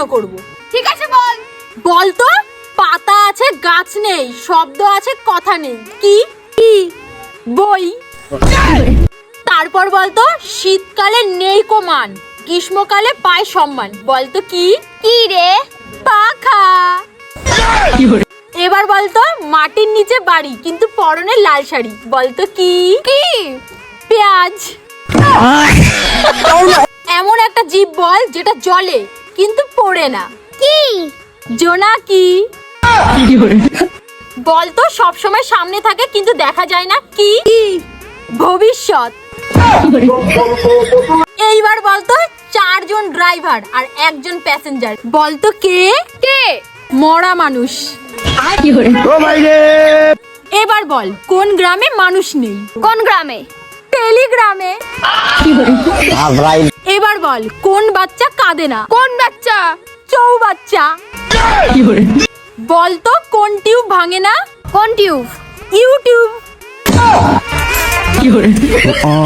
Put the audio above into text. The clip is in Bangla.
প্রশ্ন করব। ঠিক আছে বল। বল তো, পাতা আছে গাছ নেই, শব্দ আছে কথা নেই, কি? কি? বই। তারপর বলতো, শীতকালে নেই কো মান, গ্রীষ্মকালে পায় সম্মান, বলতো কি? কি রে? পাখা। এবার বলতো, মাটির নিচে বাড়ি কিন্তু পরনে লাল শাড়ি, বলতো কি? কি? পেঁয়াজ। এমন একটা জীব বল যেটা জলে কিন্তু পড়ে না, কি? জোনাকি। বলতো, সব সময় সামনে থাকে কিন্তু দেখা যায় না, কি? ভবিষ্যৎ। এইবার বলতো, 4 জন ড্রাইভার আর 1 জন প্যাসেঞ্জার, বলতো কে? কে? মরা মানুষ। এবার বল, কোন গ্রামে মানুষ নেই? কোন গ্রামে? টেলিগ্রামে। এবার বল, কোন বাচ্চা কাঁদে না? কোন বাচ্চা? চৌবাচ্চা। বলতো, কোন টিউব ভাঙে না? কোন টিউব? ইউটিউব।